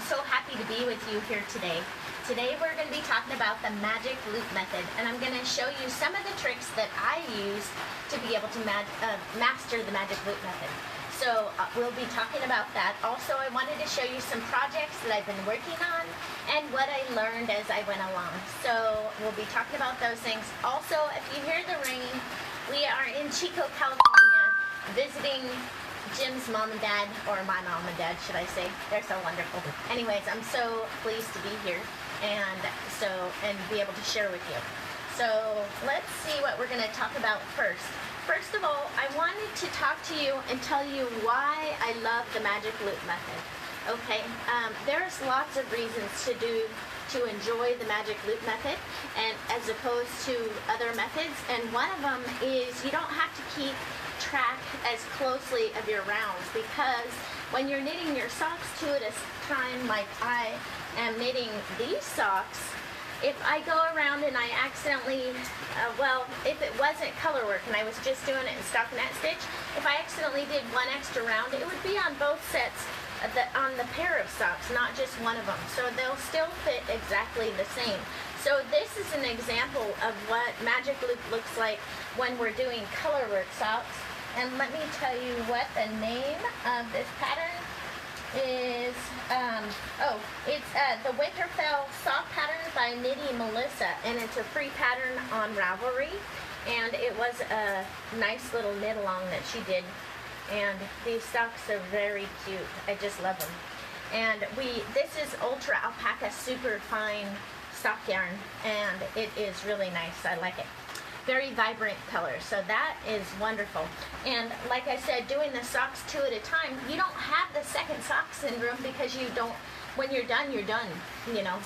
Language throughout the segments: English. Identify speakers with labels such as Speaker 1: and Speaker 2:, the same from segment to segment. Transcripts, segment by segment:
Speaker 1: so happy to be with you here today. Today we're going to be talking about the magic loop method, and I'm going to show you some of the tricks that I use to be able to master the magic loop method. So we'll be talking about that. Also, I wanted to show you some projects that I've been working on and what I learned as I went along. So we'll be talking about those things. Also, if you hear the rain, we are in Chico, California, visiting Jim's mom and dad, or my mom and dad, should I say. They're so wonderful. Anyways, I'm so pleased to be here and be able to share with you. So let's see what we're going to talk about first. First of all, I wanted to talk to you and tell you why I love the magic loop method. Okay, there's lots of reasons to enjoy the magic loop method, and as opposed to other methods. And one of them is you don't have to keep track as closely of your rounds, because when you're knitting your socks two at a time, like I am knitting these socks, if I go around and I accidentally, if it wasn't color work and I was just doing it in stockinette stitch, if I accidentally did one extra round, it would be on both sets on the pair of socks, not just one of them. So they'll still fit exactly the same. So this is an example of what magic loop looks like when we're doing color work socks. And let me tell you what the name of this pattern is. It's the Winterfell Sock Pattern by Knitty Melissa, and it's a free pattern on Ravelry. And it was a nice little knit along that she did. And these socks are very cute. I just love them. And this is Ultra Alpaca super fine sock yarn, and it is really nice. I like it. Very vibrant color, so that is wonderful. And like I said, doing the socks two at a time, you don't have the second sock syndrome, because you don't, when you're done, you know.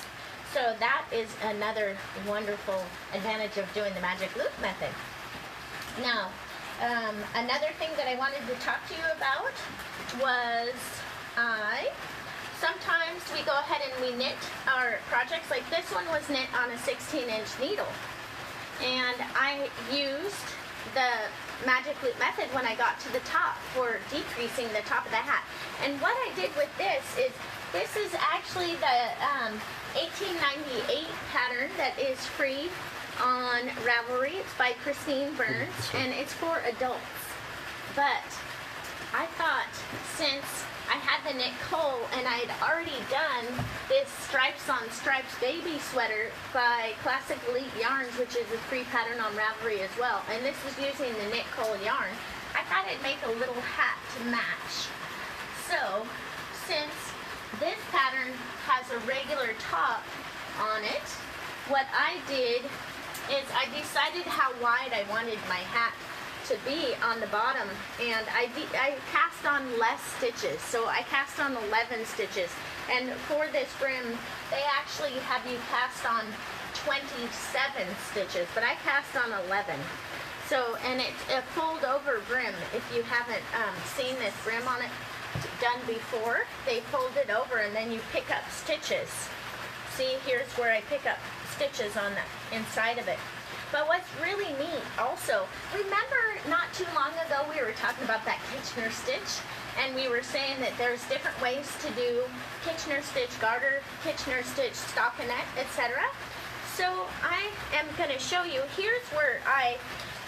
Speaker 1: So that is another wonderful advantage of doing the magic loop method. Now, another thing that I wanted to talk to you about was sometimes we go ahead and we knit our projects. Like this one was knit on a 16-inch needle. And I used the magic loop method when I got to the top for decreasing the top of the hat. And what I did with this is actually the 1898 pattern that is free on Ravelry. It's by Christine Burns, and it's for adults. But I thought, since I had the knit coal and I had already done this Stripes on Stripes baby sweater by Classic Elite Yarns, which is a free pattern on Ravelry as well, and this is using the knit coal yarn, I thought I'd make a little hat to match. So, since this pattern has a regular top on it, what I did is I decided how wide I wanted my hat to be on the bottom, and I cast on less stitches. So I cast on 11 stitches, and for this brim they actually have you cast on 27 stitches, but I cast on 11. So, and it's a fold over brim. If you haven't seen this brim on it done before, they fold it over and then you pick up stitches. See, here's where I pick up stitches on the inside of it. But what's really neat also, remember not too long ago we were talking about that Kitchener stitch, and we were saying that there's different ways to do Kitchener stitch garter, Kitchener stitch stockinette, etc. So I am going to show you, here's where I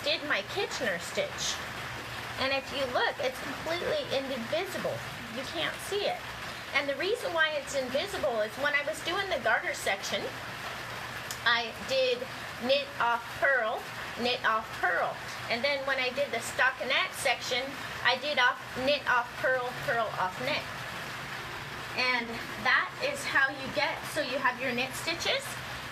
Speaker 1: did my Kitchener stitch. And if you look, it's completely invisible. You can't see it. And the reason why it's invisible is when I was doing the garter section, I did knit off purl, and then when I did the stockinette section, I did knit off purl, purl off knit. And that is how you get, so you have your knit stitches,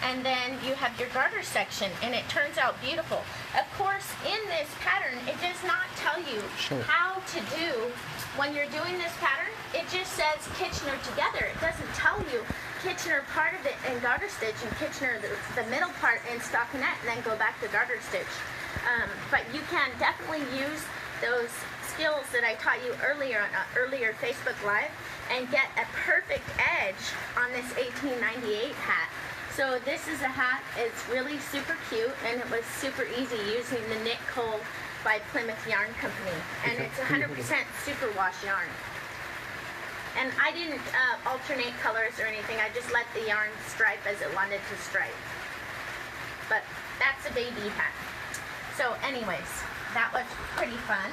Speaker 1: and then you have your garter section, and it turns out beautiful. Of course, in this pattern, it does not tell you how to do, when you're doing this pattern, it just says Kitchener together. It doesn't tell you Kitchener part of it in garter stitch and Kitchener the middle part in stockinette, and then go back to garter stitch. But you can definitely use those skills that I taught you earlier on earlier Facebook Live and get a perfect edge on this 1898 hat. So this is a hat. It's really super cute, and it was super easy using the knit coal by Plymouth Yarn Company, and it's 100% superwash yarn. And I didn't alternate colors or anything. I just let the yarn stripe as it wanted to stripe. But that's a baby hat. So anyways, that was pretty fun.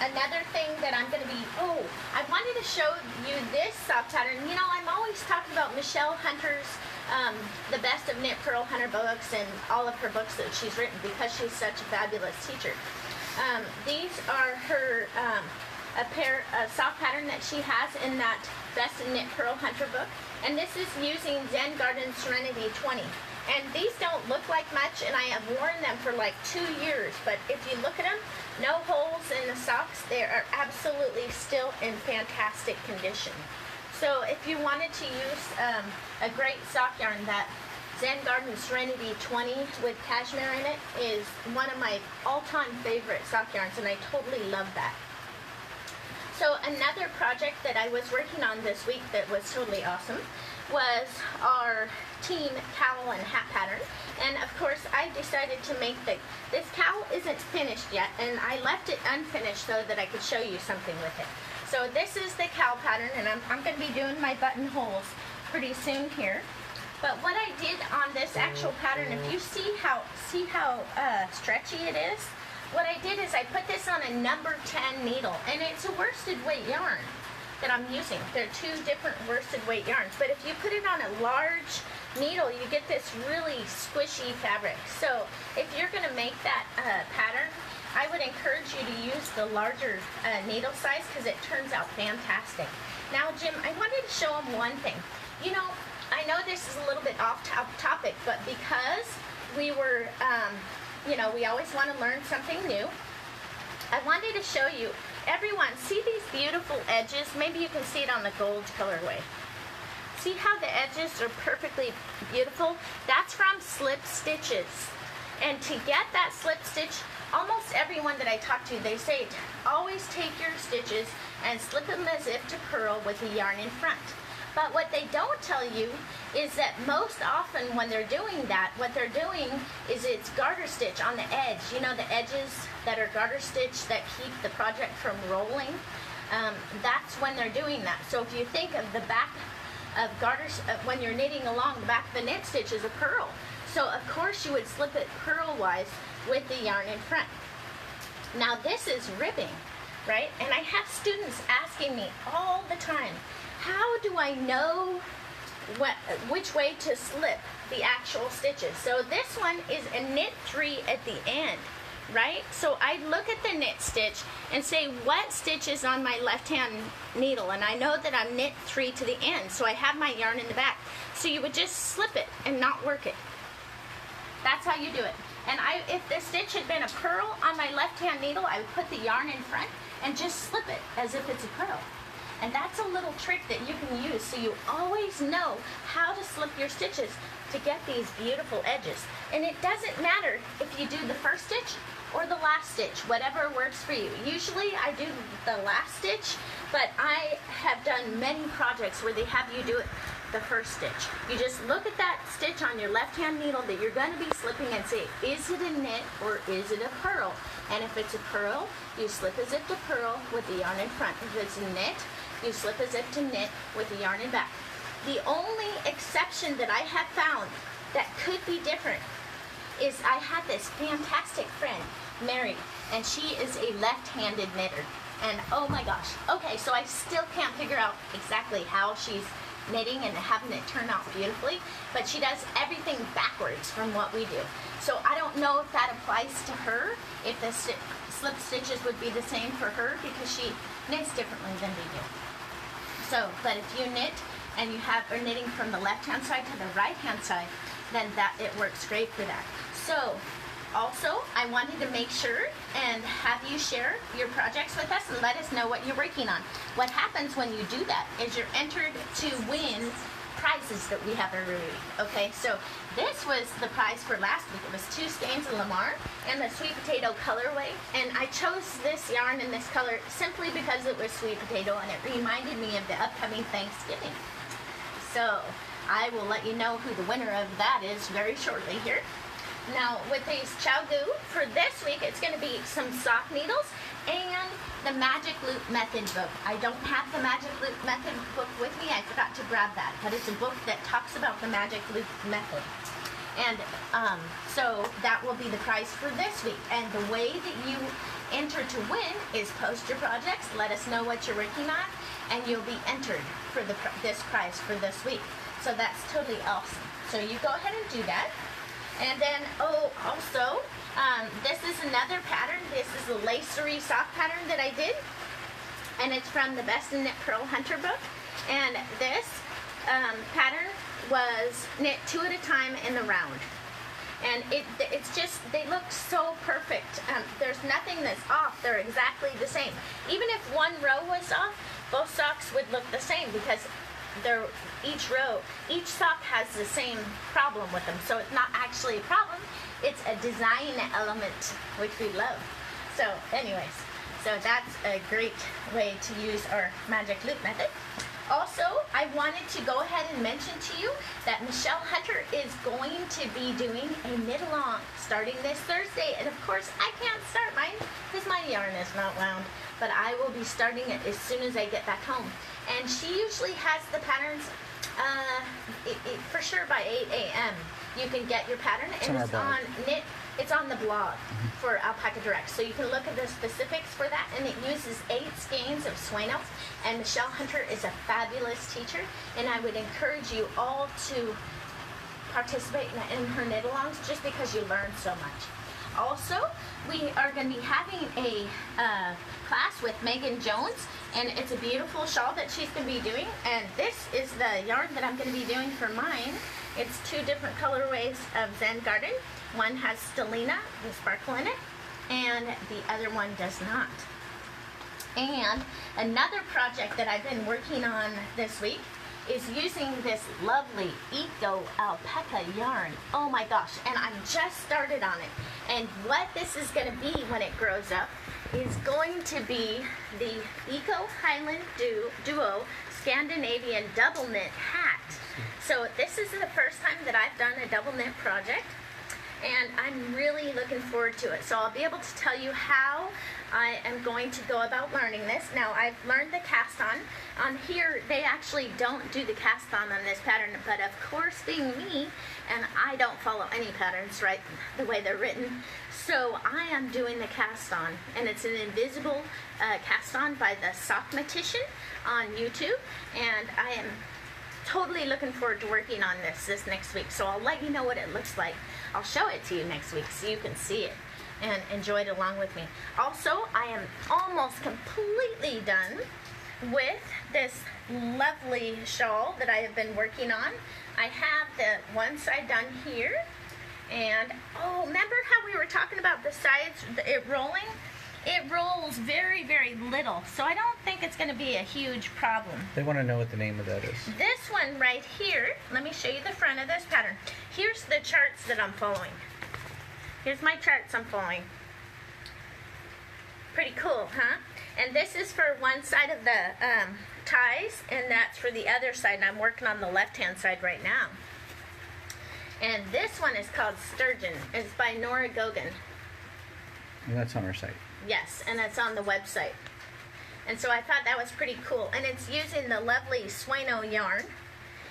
Speaker 1: Another thing that I'm going to be, I wanted to show you this sock pattern. You know, I'm always talking about Michelle Hunter's The Best of Knit Purl Hunter books and all of her books that she's written because she's such a fabulous teacher. These are her, a sock pattern that she has in that Best of Knit Purl Hunter book. And this is using Zen Garden Serenity 20. And these don't look like much, and I have worn them for like 2 years, but if you look at them, no holes in the socks. They are absolutely still in fantastic condition. So if you wanted to use a great sock yarn, that Zen Garden Serenity 20 with cashmere in it is one of my all-time favorite sock yarns, and I totally love that. So another project that I was working on this week that was totally awesome was our team cowl and hat pattern. And of course I decided to make this cowl isn't finished yet, and I left it unfinished so that I could show you something with it. So this is the cowl pattern, and I'm going to be doing my buttonholes pretty soon here. But what I did on this actual pattern, if you see how stretchy it is, what I did is I put this on a number 10 needle, and it's a worsted weight yarn that I'm using. They're two different worsted weight yarns, but if you put it on a large needle, you get this really squishy fabric. So if you're going to make that pattern, I would encourage you to use the larger needle size because it turns out fantastic. Now, Jim, I wanted to show them one thing. You know, I know this is a little bit off topic, but because we were, you know, we always want to learn something new, I wanted to show you, everyone, see these beautiful edges? Maybe you can see it on the gold colorway. See how the edges are perfectly beautiful? That's from slip stitches. And to get that slip stitch, almost everyone that I talk to, they say, always take your stitches and slip them as if to purl with the yarn in front. But what they don't tell you is that most often when they're doing that, what they're doing is it's garter stitch on the edge. You know, the edges that are garter stitch that keep the project from rolling? That's when they're doing that. So if you think of the back of garters, when you're knitting along, the back of the knit stitch is a purl. So of course you would slip it purl-wise with the yarn in front. Now this is ribbing, right? And I have students asking me all the time, how do I know which way to slip the actual stitches? So this one is a knit 3 at the end, right? So I look at the knit stitch and say, what stitch is on my left hand needle? And I know that I'm knit 3 to the end, so I have my yarn in the back. So you would just slip it and not work it. That's how you do it. And if the stitch had been a purl on my left hand needle, I would put the yarn in front and just slip it as if it's a purl. And that's a little trick that you can use so you always know how to slip your stitches to get these beautiful edges. And it doesn't matter if you do the first stitch or the last stitch, whatever works for you. Usually I do the last stitch, but I have done many projects where they have you do it the first stitch. You just look at that stitch on your left hand needle that you're going to be slipping and say, is it a knit or is it a purl? And if it's a purl, you slip as if to purl with the yarn in front. If it's a knit, you slip as if to knit with the yarn in back. The only exception that I have found that could be different is I had this fantastic friend, Mary, and she is a left-handed knitter. And oh my gosh, okay, so I still can't figure out exactly how she's knitting and having it turn out beautifully, but she does everything backwards from what we do. So I don't know if that applies to her, if the slip stitches would be the same for her, because she knits differently than we do. So, but if you knit and you are knitting from the left-hand side to the right-hand side, then it works great for that. So, also, I wanted to make sure and have you share your projects with us and let us know what you're working on. What happens when you do that is you're entered to win prizes that we have every week. Okay, so this was the prize for last week. It was 2 skeins of Lamar and the sweet potato colorway. And I chose this yarn in this color simply because it was sweet potato and it reminded me of the upcoming Thanksgiving. So I will let you know who the winner of that is very shortly here. Now with these chow goo, for this week it's going to be some sock needles and the Magic Loop Method book. I don't have the Magic Loop Method book with me. I forgot to grab that, but it's a book that talks about the Magic Loop Method. And so that will be the prize for this week. And the way that you enter to win is post your projects, let us know what you're working on, and you'll be entered for this prize for this week. So that's totally awesome. So you go ahead and do that. And then, also, this is another pattern. This is a lacery sock pattern that I did. And it's from the Best in Knit Pearl Hunter book. And this pattern was knit 2 at a time in the round. And it's just, they look so perfect. There's nothing that's off. They're exactly the same. Even if one row was off, both socks would look the same because each sock has the same problem with them. So it's not actually a problem, it's a design element, which we love. So anyways, so that's a great way to use our Magic Loop Method. Also, I wanted to go ahead and mention to you that Michelle Hunter is going to be doing a knit-along starting this Thursday. And of course, I can't start mine because my yarn is not wound. But I will be starting it as soon as I get back home. And she usually has the patterns for sure by 8 a.m. You can get your pattern, and it's on knit. It's on the blog for Alpaca Direct, so you can look at the specifics for that. And it uses 8 skeins of Sueno. And Michelle Hunter is a fabulous teacher, and I would encourage you all to participate in her knit-alongs just because you learn so much. Also, we are going to be having a class with Megan Jones, and it's a beautiful shawl that she's going to be doing. And this is the yarn that I'm going to be doing for mine. It's 2 different colorways of Zen Garden. One has Stellina with sparkle in it, and the other one does not. And another project that I've been working on this week is using this lovely Eco Alpaca yarn. Oh my gosh, and I'm just started on it. And what this is going to be when it grows up is going to be the Eco Highland Duo Scandinavian double knit hat. So this is the first time that I've done a double knit project, and I'm really looking forward to it. So I'll be able to tell you how I am going to go about learning this. Now, I've learned the cast on. On here, they actually don't do the cast on this pattern, but of course, being me, and I don't follow any patterns right the way they're written, so I am doing the cast on, and it's an invisible cast on by the Sockmatician on YouTube, and I am totally looking forward to working on this next week. So I'll let you know what it looks like. I'll show it to you next week so you can see it and enjoy it along with me. Also, I am almost completely done with this lovely shawl that I have been working on. I have the one side done here, and remember how we were talking about the sides, it rolling? It rolls very, very little, so I don't think it's going to be a huge problem.
Speaker 2: They want to know what the name of that is.
Speaker 1: This one right here, let me show you the front of this pattern. Here's the charts that I'm following. Here's my charts I'm following. Pretty cool, huh? And this is for one side of the ties, and that's for the other side, and I'm working on the left-hand side right now. And this one is called Sturgeon. It's by Nora Gogan.
Speaker 2: And that's on our site.
Speaker 1: Yes, and it's on the website. And so I thought that was pretty cool. And it's using the lovely Sueno yarn.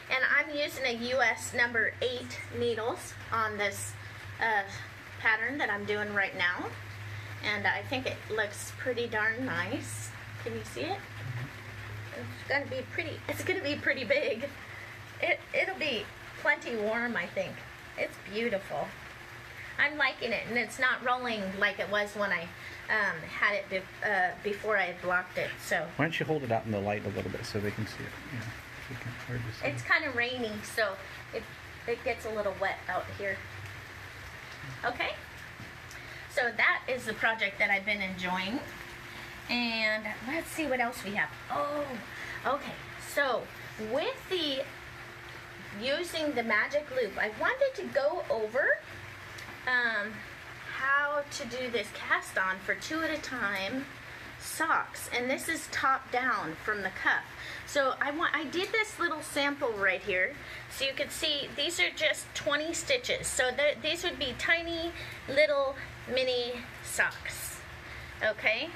Speaker 1: And I'm using a US number 8 needles on this pattern that I'm doing right now. And I think it looks pretty darn nice. Can you see it? It's gonna be pretty big. It'll be plenty warm, I think. It's beautiful. I'm liking it, and it's not rolling like it was when I had it before I had blocked it. So
Speaker 2: Why don't you hold it out in the light a little bit so they can see it? Yeah, so it's hard to see.
Speaker 1: It's kind of rainy, so it gets a little wet out here. Okay, so that is the project that I've been enjoying. And let's see what else we have. Oh, okay. So with the using the magic loop, I wanted to go over how to do this cast on for 2 at a time socks, and this is top down from the cuff. So I did this little sample right here, so you can see these are just 20 stitches. So these would be tiny little mini socks, okay?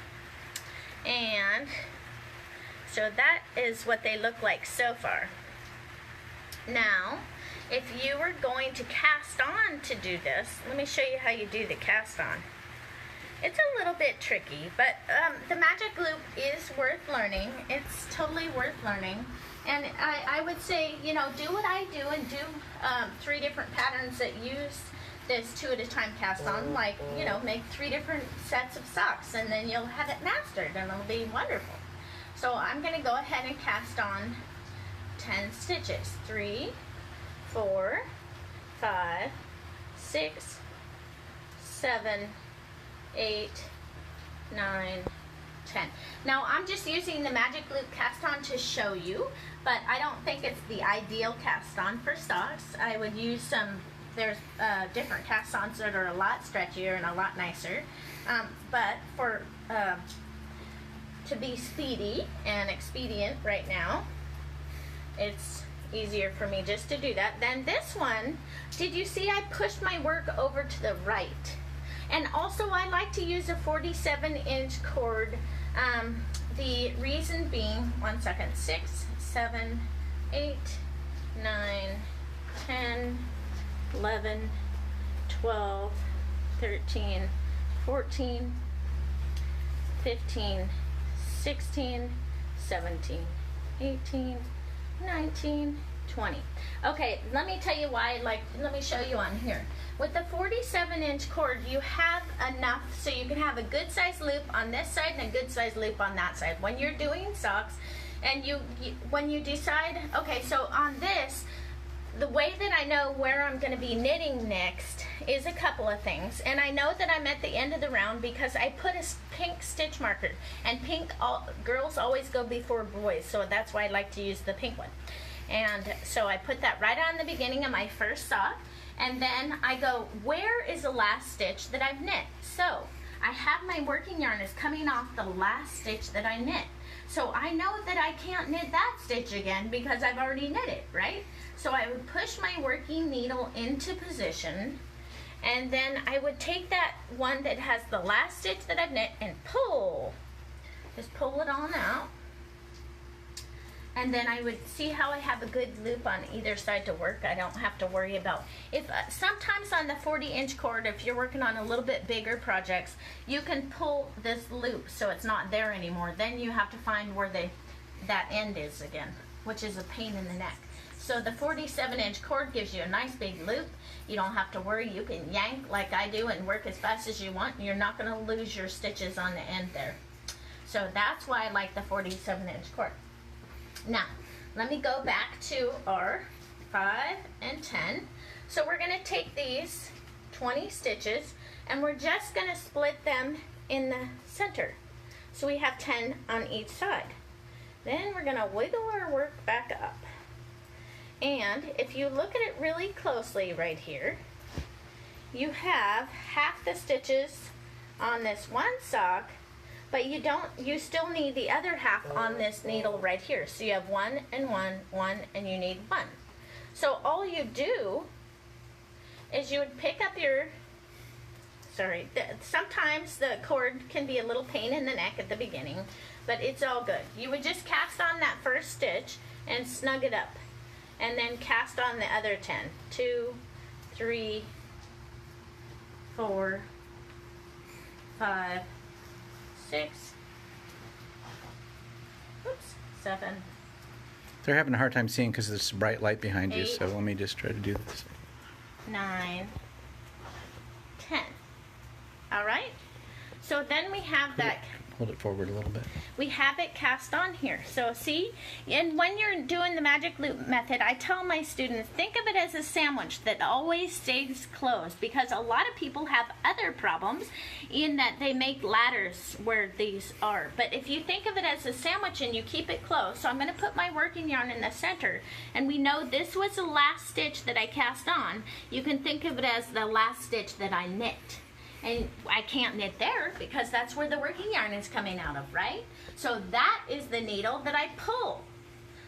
Speaker 1: And so that is what they look like so far. Now, if you were going to cast on to do this, let me show you how you do the cast on. It's a little bit tricky, but the magic loop is worth learning. It's totally worth learning. And I would say, you know, do what I do and do 3 different patterns that use this 2 at a time cast on. Like, you know, make 3 different sets of socks, and then you'll have it mastered, and it'll be wonderful. So I'm going to go ahead and cast on 10 stitches. 3, 4, 5, 6, 7, 8, 9, 10. Now I'm just using the magic loop cast on to show you, but I don't think it's the ideal cast on for socks. I would use there's different cast ons that are a lot stretchier and a lot nicer, but for to be speedy and expedient right now, it's easier for me just to do that. Then this one, did you see I pushed my work over to the right? And also I like to use a 47-inch cord. The reason being, 1 second, 6, 7, 8, 9, 10, 11, 12, 13, 14, 15, 16, 17, 18, 19, 20. Okay, let me tell you why, let me show you on here. With the 47-inch cord, you have enough so you can have a good size loop on this side and a good size loop on that side. When you're doing socks, and when you decide, okay, so on this, the way that I know where I'm going to be knitting next is a couple of things. And I know that I'm at the end of the round because I put a pink stitch marker. And girls always go before boys, so that's why I like to use the pink one. And so I put that right on the beginning of my first sock. And then I go, where is the last stitch that I've knit? So I have my working yarn is coming off the last stitch that I knit. So I know that I can't knit that stitch again because I've already knit it, right? So I would push my working needle into position, and then I would take that one that has the last stitch that I've knit and pull. Just pull it on out. And then I would see how I have a good loop on either side to work. I don't have to worry about if sometimes on the 40-inch cord, if you're working on a little bit bigger projects, you can pull this loop so it's not there anymore. Then you have to find where that end is again, which is a pain in the neck. So the 47-inch cord gives you a nice big loop. You don't have to worry. You can yank like I do and work as fast as you want, and you're not going to lose your stitches on the end there. So that's why I like the 47-inch cord. Now, let me go back to our 5 and 10. So we're going to take these 20 stitches and we're just going to split them in the center. So we have 10 on each side. Then we're going to wiggle our work back up. And if you look at it really closely right here, you have half the stitches on this one sock, but you still need the other half on this needle right here. So you have 1 and 1, 1, and you need 1. So all you do is you would pick up your, sometimes the cord can be a little pain in the neck at the beginning, but it's all good. You would just cast on that first stitch and snug it up, and then cast on the other 10. 2, 3, 4, 5, 6, 7.
Speaker 2: They're having a hard time seeing because there's bright light behind you,
Speaker 1: 8,
Speaker 2: so let me just try to do this.
Speaker 1: 9, 10. All right? So then we have that.
Speaker 2: Hold it forward a little bit.
Speaker 1: We have it cast on here. So see, and when you're doing the magic loop method, I tell my students, think of it as a sandwich that always stays closed, because a lot of people have other problems in that they make ladders where these are. But if you think of it as a sandwich and you keep it closed, so I'm going to put my working yarn in the center, and we know this was the last stitch that I cast on. You can think of it as the last stitch that I knit. and I can't knit there because that's where the working yarn is coming out of, right? So that is the needle that I pull.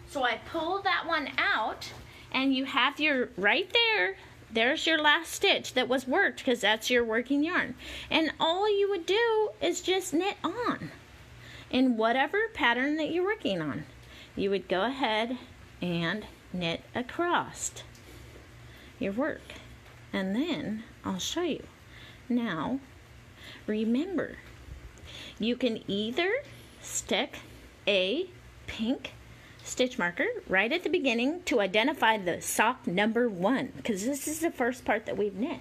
Speaker 1: So I pull that one out, and you have your, right there, there's your last stitch that was worked because that's your working yarn. And all you would do is just knit on in whatever pattern that you're working on. You would go ahead and knit across your work. And then I'll show you. Now, remember, you can either stick a pink stitch marker right at the beginning to identify the sock number 1, because this is the first part that we've knit.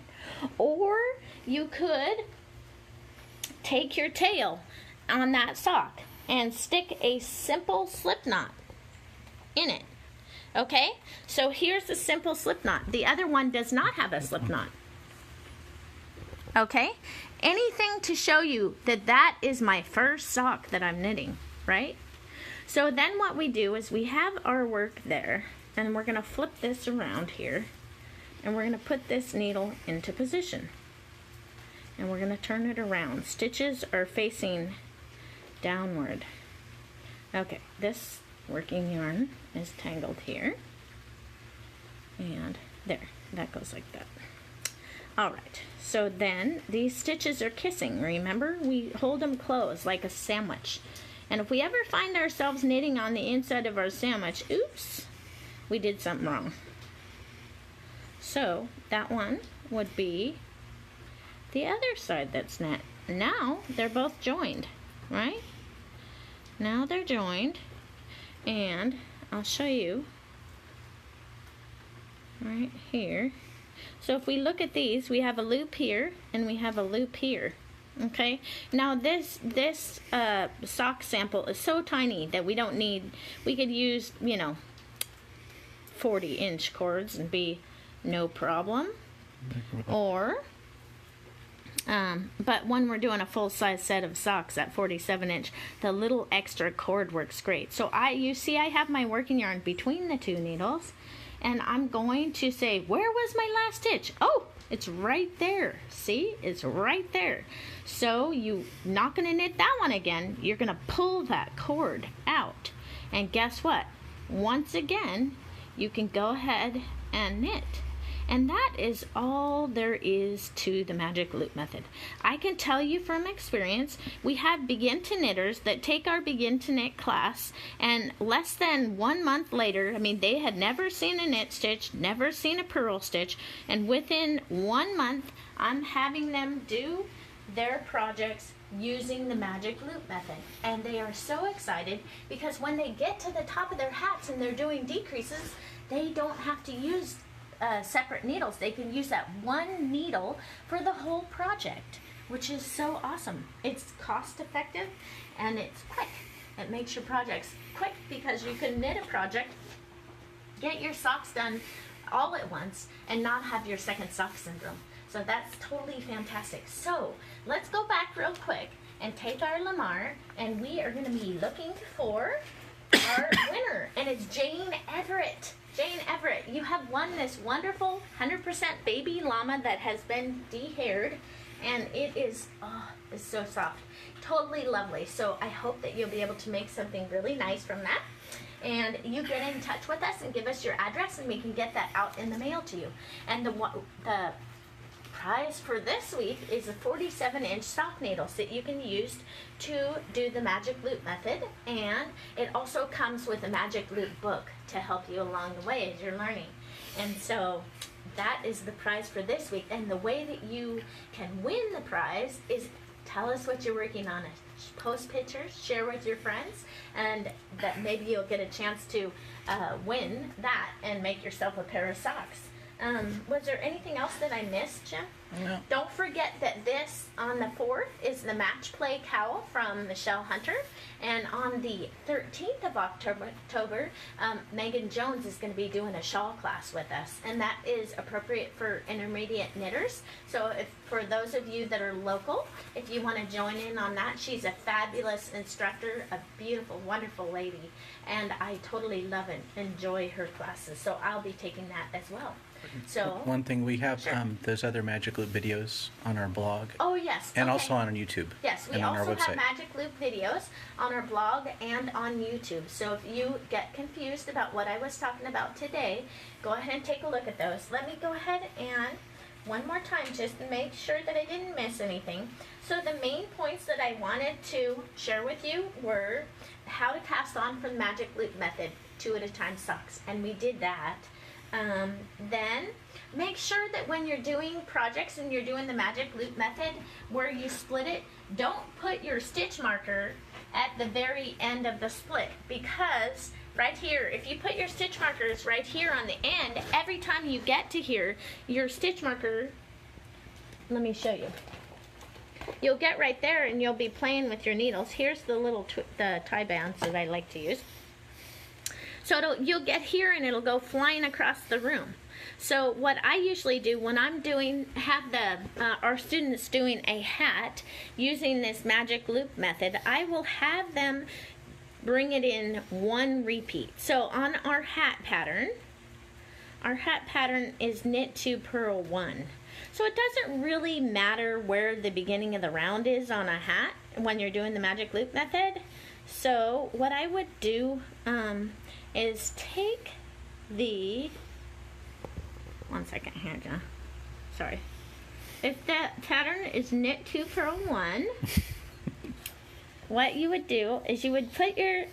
Speaker 1: Or you could take your tail on that sock and stick a simple slip knot in it. Okay, so here's the simple slip knot. The other one does not have a slip knot. Okay, anything to show you that that is my first sock that I'm knitting, right? So then what we do is we have our work there, and we're going to flip this around here, and we're going to put this needle into position. And we're going to turn it around. Stitches are facing downward. Okay, this working yarn is tangled here. And there, that goes like that. Alright, so then these stitches are kissing. Remember, we hold them closed like a sandwich. And if we ever find ourselves knitting on the inside of our sandwich, oops, we did something wrong. So that one would be the other side that's knit. Now they're both joined, right? Now they're joined, and I'll show you right here. So if we look at these, we have a loop here and we have a loop here. Okay, now this sock sample is so tiny that we don't need, we could use, you know, 40-inch cords and be no problem. Or but when we're doing a full-size set of socks at 47-inch, the little extra cord works great. So you see I have my working yarn between the two needles, and I'm going to say, where was my last stitch? Oh, it's right there. See, it's right there. So you're not going to knit that one again. You're going to pull that cord out. And guess what? Once again, you can go ahead and knit. And that is all there is to the magic loop method. I can tell you from experience, we have begin to knitters that take our begin to knit class, and less than 1 month later, I mean, they had never seen a knit stitch, never seen a purl stitch, and within 1 month, I'm having them do their projects using the magic loop method. And they are so excited because when they get to the top of their hats and they're doing decreases, they don't have to use separate needles. They can use that one needle for the whole project, which is so awesome. It's cost effective and it's quick. It makes your projects quick because you can knit a project, get your socks done all at once, and not have your second sock syndrome. So that's totally fantastic. So let's go back real quick and take our Lamar, and we are going to be looking for our winner, and it's Jane Everett. Jane Everett, you have won this wonderful 100% baby llama that has been de-haired, and it is, oh, it's so soft. Totally lovely. So I hope that you'll be able to make something really nice from that. And you get in touch with us and give us your address, and we can get that out in the mail to you. And the prize for this week is a 47-inch sock needles that you can use to do the magic loop method, and it also comes with a magic loop book to help you along the way as you're learning. And so that is the prize for this week, and the way that you can win the prize is tell us what you're working on. Post pictures, share with your friends, and that maybe you'll get a chance to win that and make yourself a pair of socks. Was there anything else that I missed, Jim?
Speaker 2: No.
Speaker 1: Don't forget that this, on the 4th, is the Match Play Cowl from Michelle Hunter. And on the 13th of October, Megan Jones is going to be doing a shawl class with us. And that is appropriate for intermediate knitters. So for those of you that are local, if you want to join in on that, she's a fabulous instructor, a beautiful, wonderful lady. And I totally love and enjoy her classes. So I'll be taking that as well. So
Speaker 2: one thing we have,
Speaker 1: sure.
Speaker 2: those other magic loop Loop videos on our blog.
Speaker 1: Oh, yes.
Speaker 2: And
Speaker 1: okay.
Speaker 2: also on YouTube.
Speaker 1: Yes, we
Speaker 2: and on
Speaker 1: also
Speaker 2: our website.
Speaker 1: have Magic Loop videos on our blog and on YouTube. So if you get confused about what I was talking about today, go ahead and take a look at those. Let me go ahead and one more time just to make sure that I didn't miss anything. So the main points that I wanted to share with you were how to cast on from the Magic Loop method, 2 at a time socks, and we did that. Then make sure that when you're doing projects and you're doing the Magic Loop method where you split it, don't put your stitch marker at the very end of the split, because right here, if you put your stitch markers right here on the end, every time you get to here, your stitch marker, let me show you. You'll get right there and you'll be playing with your needles. Here's the little the tie bands that I like to use. So you'll get here and it'll go flying across the room. So what I usually do when I'm our students doing a hat using this Magic Loop method, I will have them bring it in 1 repeat. So on our hat pattern is knit 2, purl 1. So it doesn't really matter where the beginning of the round is on a hat when you're doing the Magic Loop method. So what I would do is take the, one second here, John. Sorry. If that pattern is knit 2, purl 1, what you would do is you would put your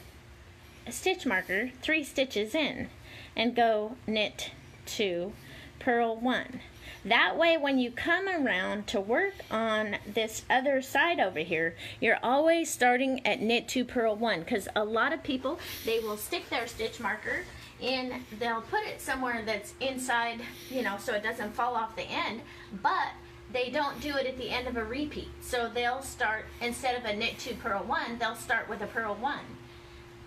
Speaker 1: stitch marker 3 stitches in and go knit 2, purl 1. That way when you come around to work on this other side over here, you're always starting at knit 2, purl 1, because a lot of people, they will stick their stitch marker in, they'll put it somewhere that's inside, so it doesn't fall off the end, but they don't do it at the end of a repeat. So they'll start, instead of a knit 2, purl 1, they'll start with a purl 1.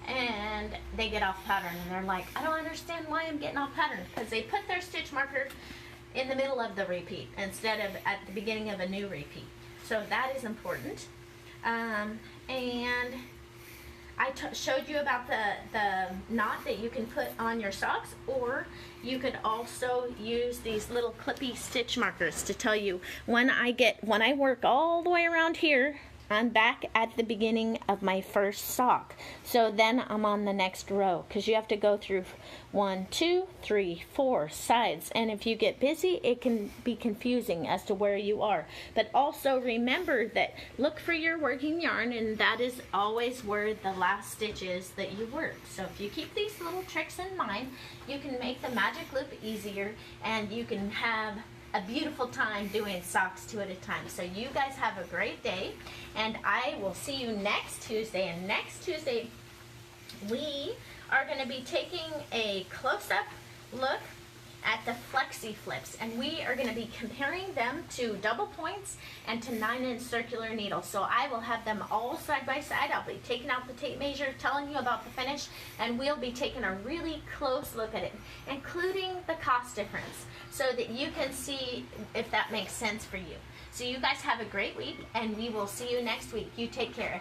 Speaker 1: And they get off pattern and they're like, I don't understand why I'm getting off pattern, because they put their stitch marker in the middle of the repeat instead of at the beginning of a new repeat. So that is important. And I showed you about the knot that you can put on your socks, or you could also use these little clippy stitch markers to tell you when I work all the way around here, I'm back at the beginning of my first sock. So then I'm on the next row, because you have to go through 1, 2, 3, 4 sides. And if you get busy, it can be confusing as to where you are. But also remember that look for your working yarn, and that is always where the last stitch is that you work. So if you keep these little tricks in mind, you can make the Magic Loop easier, and you can have a beautiful time doing socks 2 at a time. So you guys have a great day, and I will see you next Tuesday. And next Tuesday we are going to be taking a close-up look at the flexi flips, and we are going to be comparing them to double points and to 9-inch circular needles. So I will have them all side by side. I'll be taking out the tape measure, telling you about the finish, and we'll be taking a really close look at it, including the cost difference, so that you can see if that makes sense for you. So you guys have a great week, and we will see you next week. You take care.